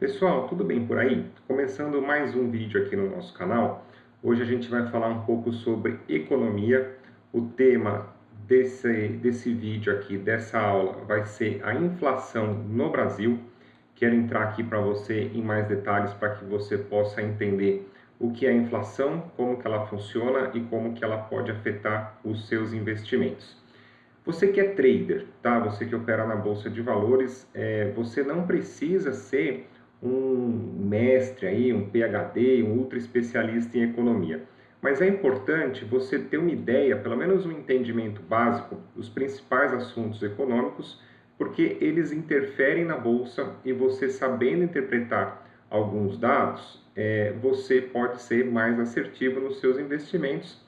Pessoal, tudo bem por aí? Começando mais um vídeo aqui no nosso canal. Hoje a gente vai falar um pouco sobre economia. O tema desse vídeo aqui, dessa aula, vai ser a inflação no Brasil. Quero entrar aqui para você em mais detalhes para que você possa entender o que é a inflação, como que ela funciona e como que ela pode afetar os seus investimentos. Você que é trader, tá? Você que opera na bolsa de valores, você não precisa ser um mestre aí, um PhD, um ultra especialista em economia. Mas é importante você ter uma ideia, pelo menos um entendimento básico dos principais assuntos econômicos, porque eles interferem na bolsa e você sabendo interpretar alguns dados, você pode ser mais assertivo nos seus investimentos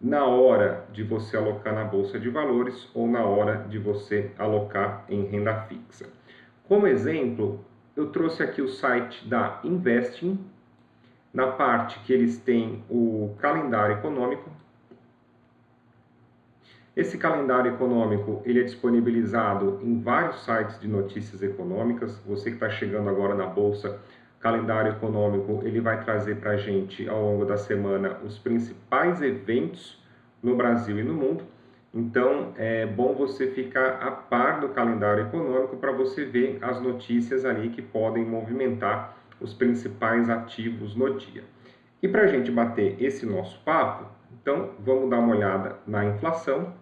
na hora de você alocar na bolsa de valores ou na hora de você alocar em renda fixa. Como exemplo, eu trouxe aqui o site da Investing, na parte que eles têm o calendário econômico. Esse calendário econômico ele é disponibilizado em vários sites de notícias econômicas. Você que está chegando agora na bolsa, calendário econômico ele vai trazer para a gente ao longo da semana os principais eventos no Brasil e no mundo. Então é bom você ficar a par do calendário econômico para você ver as notícias ali que podem movimentar os principais ativos no dia. E para a gente bater esse nosso papo, então vamos dar uma olhada na inflação.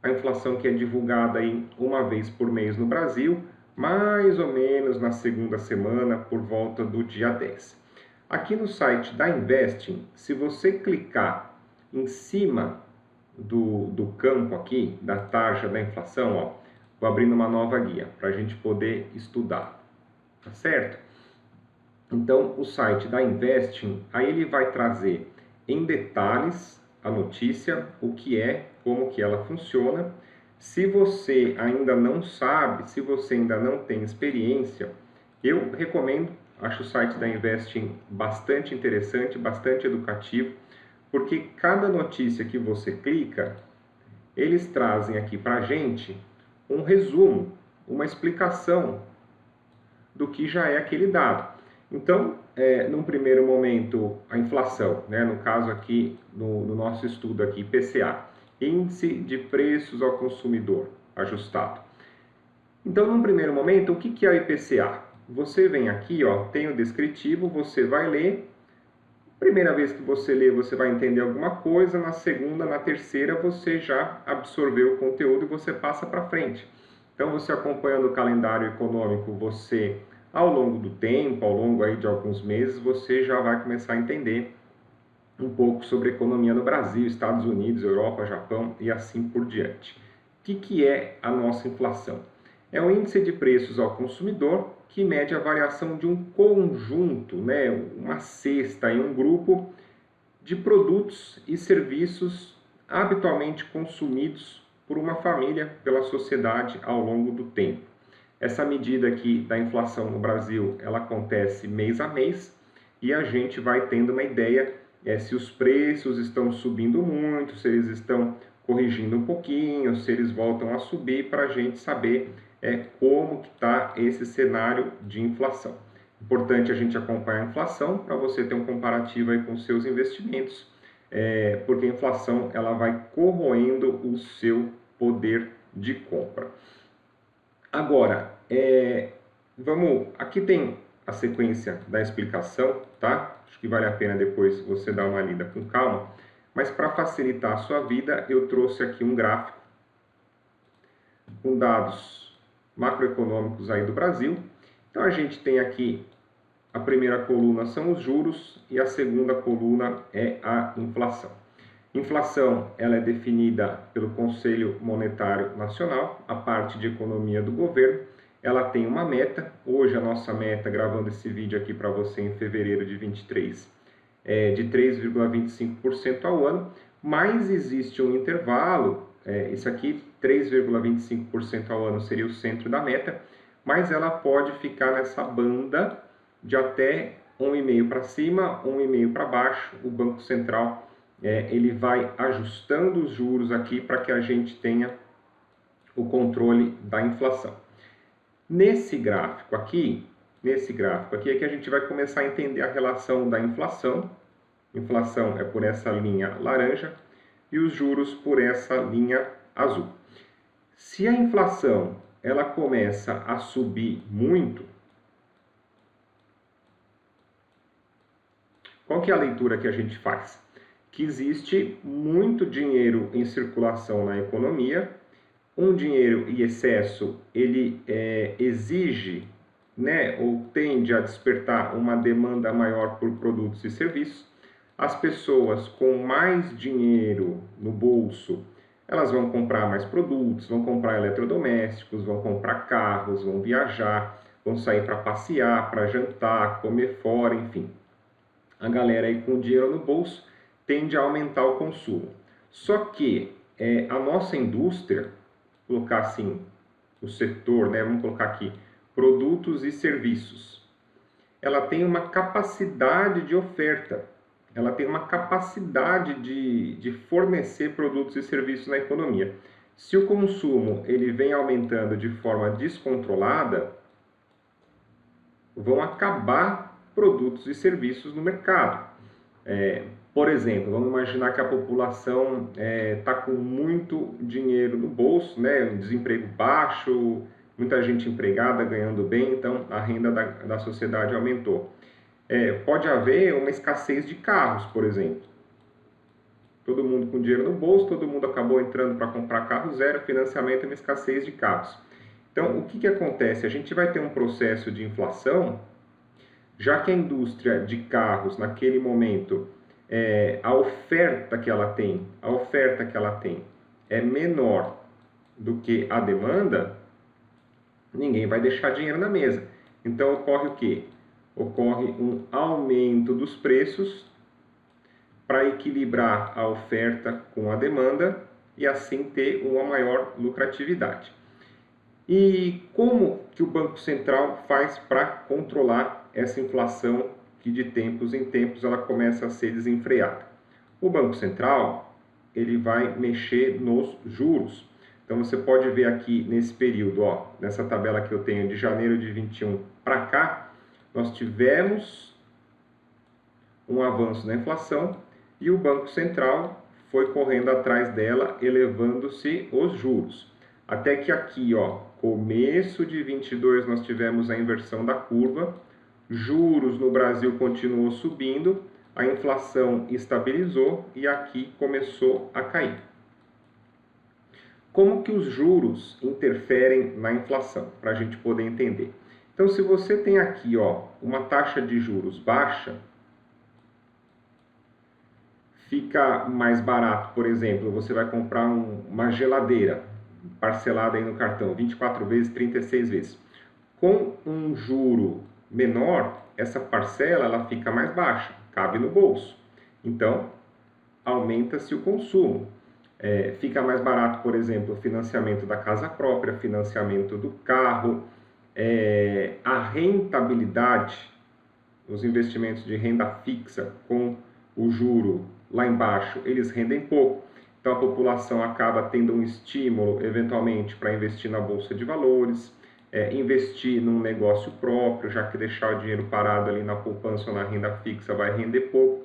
A inflação que é divulgada aí uma vez por mês no Brasil, mais ou menos na segunda semana, por volta do dia 10. Aqui no site da Investing, se você clicar em cima do campo aqui, da taxa da inflação, ó, vou abrindo uma nova guia para a gente poder estudar, tá certo? Então, o site da Investing, aí ele vai trazer em detalhes a notícia, o que é, como que ela funciona. Se você ainda não sabe, se você ainda não tem experiência, eu recomendo, acho o site da Investing bastante interessante, bastante educativo, porque cada notícia que você clica, eles trazem aqui para a gente um resumo, uma explicação do que já é aquele dado. Então, num primeiro momento, a inflação, né, no caso aqui, no nosso estudo aqui, IPCA, Índice de Preços ao Consumidor Ajustado. Então, num primeiro momento, o que é o IPCA? Você vem aqui, ó, tem o descritivo, você vai ler. Primeira vez que você lê, você vai entender alguma coisa, na segunda, na terceira, você já absorveu o conteúdo e você passa para frente. Então, você acompanhando o calendário econômico, você, ao longo do tempo, ao longo aí de alguns meses, você já vai começar a entender um pouco sobre economia no Brasil, Estados Unidos, Europa, Japão e assim por diante. O que é a nossa inflação? É o índice de preços ao consumidor que mede a variação de um conjunto, né, uma cesta e um grupo de produtos e serviços habitualmente consumidos por uma família, pela sociedade ao longo do tempo. Essa medida aqui da inflação no Brasil, ela acontece mês a mês e a gente vai tendo uma ideia se os preços estão subindo muito, se eles estão corrigindo um pouquinho, se eles voltam a subir, para a gente saber como que está esse cenário de inflação. Importante a gente acompanhar a inflação para você ter um comparativo aí com os seus investimentos, porque a inflação ela vai corroendo o seu poder de compra. Agora, aqui tem a sequência da explicação, tá? Acho que vale a pena depois você dar uma lida com calma, mas para facilitar a sua vida, eu trouxe aqui um gráfico com dados macroeconômicos aí do Brasil. Então a gente tem aqui a primeira coluna são os juros e a segunda coluna é a inflação. Inflação ela é definida pelo Conselho Monetário Nacional, a parte de economia do governo. Ela tem uma meta. Hoje a nossa meta, gravando esse vídeo aqui para você em fevereiro de 23, é de 3,25% ao ano, mas existe um intervalo, isso aqui 3,25% ao ano seria o centro da meta, mas ela pode ficar nessa banda de até 1,5% para cima, 1,5% para baixo. O Banco Central ele vai ajustando os juros aqui para que a gente tenha o controle da inflação. Nesse gráfico aqui, nesse gráfico aqui é que a gente vai começar a entender a relação da inflação. Inflação é por essa linha laranja e os juros por essa linha azul. Se a inflação ela começa a subir muito, qual que é a leitura que a gente faz? Que existe muito dinheiro em circulação na economia, um dinheiro em excesso, ele exige, né, ou tende a despertar uma demanda maior por produtos e serviços. As pessoas com mais dinheiro no bolso, elas vão comprar mais produtos, vão comprar eletrodomésticos, vão comprar carros, vão viajar, vão sair para passear, para jantar, comer fora, enfim. A galera aí com dinheiro no bolso tende a aumentar o consumo. Só que a nossa indústria, colocar assim, o setor, né, vamos colocar aqui, produtos e serviços, ela tem uma capacidade de oferta, ela tem uma capacidade de fornecer produtos e serviços na economia. Se o consumo ele vem aumentando de forma descontrolada, vão acabar produtos e serviços no mercado. Por exemplo, vamos imaginar que a população está com muito dinheiro no bolso, né, um desemprego baixo, muita gente empregada, ganhando bem, então a renda da sociedade aumentou. Pode haver uma escassez de carros, por exemplo. Todo mundo com dinheiro no bolso, todo mundo acabou entrando para comprar carro zero, financiamento e uma escassez de carros. Então, o que acontece? A gente vai ter um processo de inflação, já que a indústria de carros, naquele momento, a oferta que ela tem é menor do que a demanda, ninguém vai deixar dinheiro na mesa. Então, ocorre o quê? Ocorre um aumento dos preços para equilibrar a oferta com a demanda e assim ter uma maior lucratividade. E como que o Banco Central faz para controlar essa inflação que de tempos em tempos ela começa a ser desenfreada? O Banco Central ele vai mexer nos juros. Então você pode ver aqui nesse período, ó, nessa tabela que eu tenho de janeiro de 21 para cá, nós tivemos um avanço na inflação e o Banco Central foi correndo atrás dela, elevando-se os juros. Até que aqui, ó, começo de 22, nós tivemos a inversão da curva, juros no Brasil continuou subindo, a inflação estabilizou e aqui começou a cair. Como que os juros interferem na inflação? Para a gente poder entender. Então, se você tem aqui, ó, uma taxa de juros baixa, fica mais barato, por exemplo, você vai comprar uma geladeira parcelada aí no cartão, 24 vezes, 36 vezes. Com um juro menor, essa parcela ela fica mais baixa, cabe no bolso. Então, aumenta-se o consumo. Fica mais barato, por exemplo, o financiamento da casa própria, financiamento do carro, a rentabilidade, os investimentos de renda fixa com o juro lá embaixo, eles rendem pouco. Então a população acaba tendo um estímulo, eventualmente, para investir na bolsa de valores, investir num negócio próprio, já que deixar o dinheiro parado ali na poupança ou na renda fixa vai render pouco.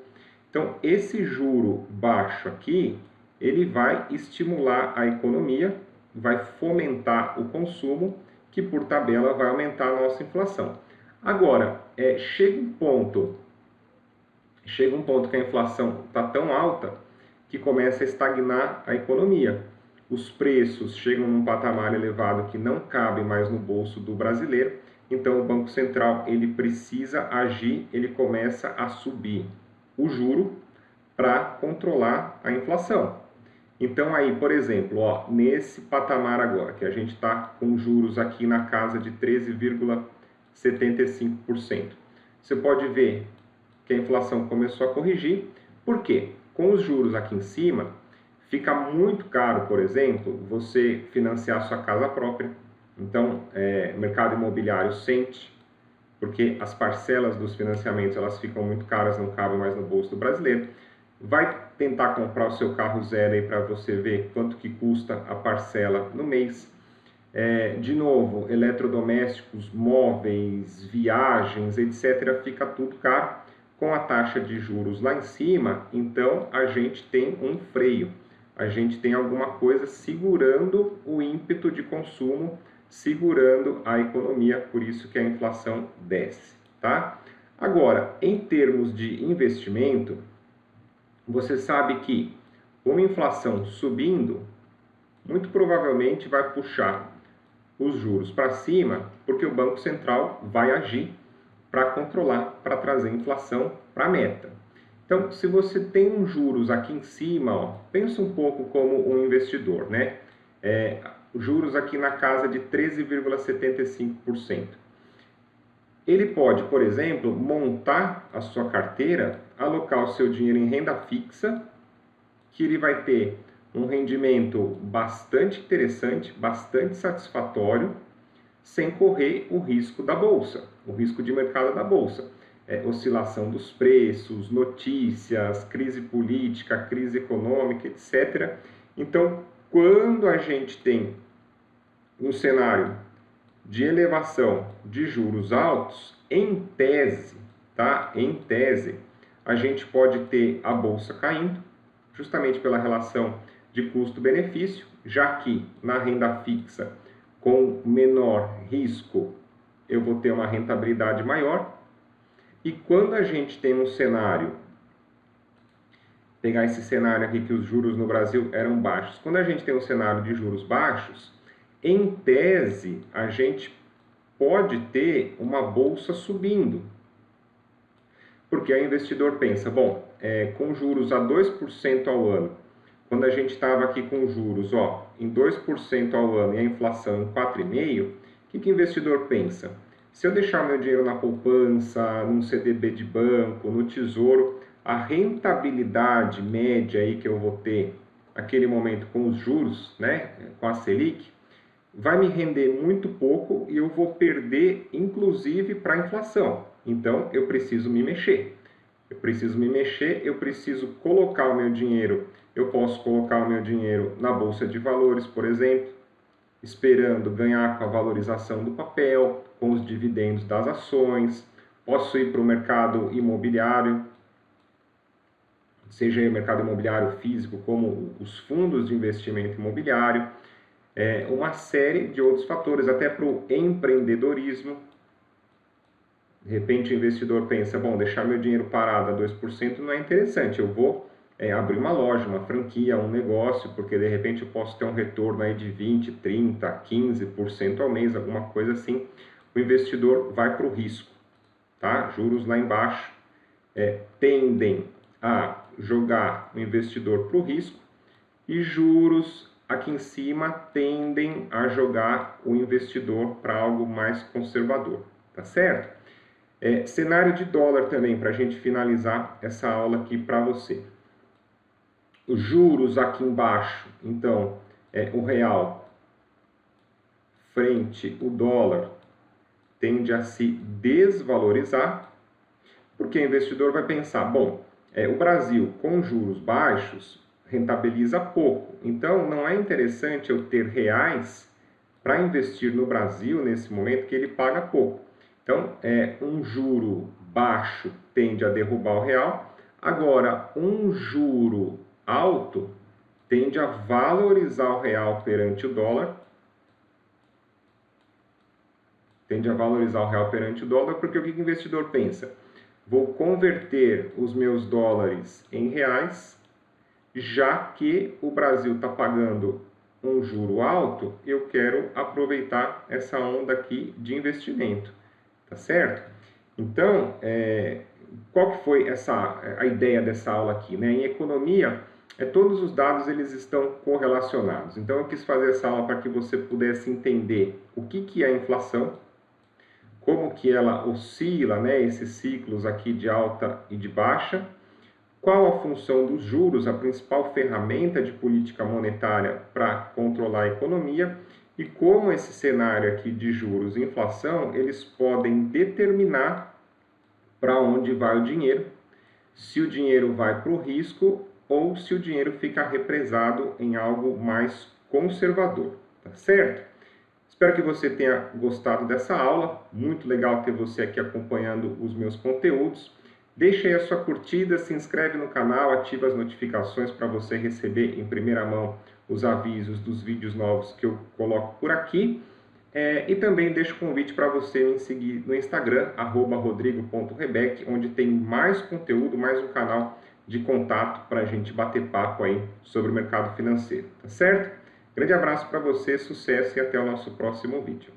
Então esse juro baixo aqui, ele vai estimular a economia, vai fomentar o consumo, que por tabela vai aumentar a nossa inflação. Agora, chega um ponto que a inflação está tão alta que começa a estagnar a economia. Os preços chegam num patamar elevado que não cabe mais no bolso do brasileiro, então o Banco Central ele precisa agir, ele começa a subir o juro para controlar a inflação. Então aí, por exemplo, ó, nesse patamar agora, que a gente está com juros aqui na casa de 13,75%, você pode ver que a inflação começou a corrigir. Por quê? Com os juros aqui em cima, fica muito caro, por exemplo, você financiar sua casa própria. Então, o mercado imobiliário sente, porque as parcelas dos financiamentos elas ficam muito caras, não cabem mais no bolso do brasileiro. Vai tentar comprar o seu carro zero aí para você ver quanto que custa a parcela no mês. De novo, eletrodomésticos, móveis, viagens, etc., fica tudo caro. Com a taxa de juros lá em cima, então a gente tem um freio, a gente tem alguma coisa segurando o ímpeto de consumo, segurando a economia, por isso que a inflação desce, tá? Agora, em termos de investimento, você sabe que uma inflação subindo, muito provavelmente vai puxar os juros para cima, porque o Banco Central vai agir para controlar, para trazer inflação para a meta. Então, se você tem uns juros aqui em cima, ó, pensa um pouco como um investidor, né? Juros aqui na casa de 13,75%. Ele pode, por exemplo, montar a sua carteira, alocar o seu dinheiro em renda fixa, que ele vai ter um rendimento bastante interessante, bastante satisfatório, sem correr o risco da bolsa, o risco de mercado da bolsa. Oscilação dos preços, notícias, crise política, crise econômica, etc. Então, quando a gente tem um cenário de elevação de juros altos, em tese, tá? Em tese, a gente pode ter a bolsa caindo, justamente pela relação de custo-benefício, já que na renda fixa, com menor risco, eu vou ter uma rentabilidade maior. E quando a gente tem um cenário, pegar esse cenário aqui que os juros no Brasil eram baixos, quando a gente tem um cenário de juros baixos, em tese, a gente pode ter uma bolsa subindo. Porque o investidor pensa, bom, com juros a 2% ao ano, quando a gente estava aqui com juros em 2% ao ano e a inflação em 4,5%, o que o investidor pensa? Se eu deixar meu dinheiro na poupança, num CDB de banco, no tesouro, a rentabilidade média aí que eu vou ter naquele momento com os juros, né, com a Selic, vai me render muito pouco e eu vou perder, inclusive, para a inflação. Então, eu preciso me mexer. Eu preciso colocar o meu dinheiro. Eu posso colocar o meu dinheiro na Bolsa de Valores, por exemplo, esperando ganhar com a valorização do papel, com os dividendos das ações. Posso ir para o mercado imobiliário, seja o mercado imobiliário físico, como os fundos de investimento imobiliário. Uma série de outros fatores, até para o empreendedorismo. De repente o investidor pensa, bom, deixar meu dinheiro parado a 2% não é interessante, eu vou abrir uma loja, uma franquia, um negócio, porque de repente eu posso ter um retorno aí de 20%, 30%, 15% ao mês, alguma coisa assim. O investidor vai para o risco, tá? Juros lá embaixo tendem a jogar o investidor para o risco e juros aqui em cima tendem a jogar o investidor para algo mais conservador, tá certo? Cenário de dólar também, para a gente finalizar essa aula aqui para você. Os juros aqui embaixo, então, o real frente o dólar tende a se desvalorizar, porque o investidor vai pensar, bom, o Brasil com juros baixos rentabiliza pouco, então não é interessante eu ter reais para investir no Brasil nesse momento que ele paga pouco. Então, um juro baixo tende a derrubar o real, agora um juro alto tende a valorizar o real perante o dólar, porque o que o investidor pensa? Vou converter os meus dólares em reais, já que o Brasil está pagando um juro alto, eu quero aproveitar essa onda aqui de investimento, tá certo? Então, qual que foi a ideia dessa aula aqui, né? Em economia, todos os dados eles estão correlacionados. Então, eu quis fazer essa aula para que você pudesse entender o que é a inflação, como que ela oscila, né? Esses ciclos aqui de alta e de baixa, qual a função dos juros, a principal ferramenta de política monetária para controlar a economia, e como esse cenário aqui de juros e inflação, eles podem determinar para onde vai o dinheiro, se o dinheiro vai para o risco ou se o dinheiro fica represado em algo mais conservador, tá certo? Espero que você tenha gostado dessa aula. Muito legal ter você aqui acompanhando os meus conteúdos. Deixe aí a sua curtida, se inscreve no canal, ativa as notificações para você receber em primeira mão os avisos dos vídeos novos que eu coloco por aqui. E também deixo o convite para você me seguir no Instagram, @rodrigo.rebec, onde tem mais conteúdo, mais um canal de contato para a gente bater papo aí sobre o mercado financeiro, tá certo? Grande abraço para você, sucesso e até o nosso próximo vídeo.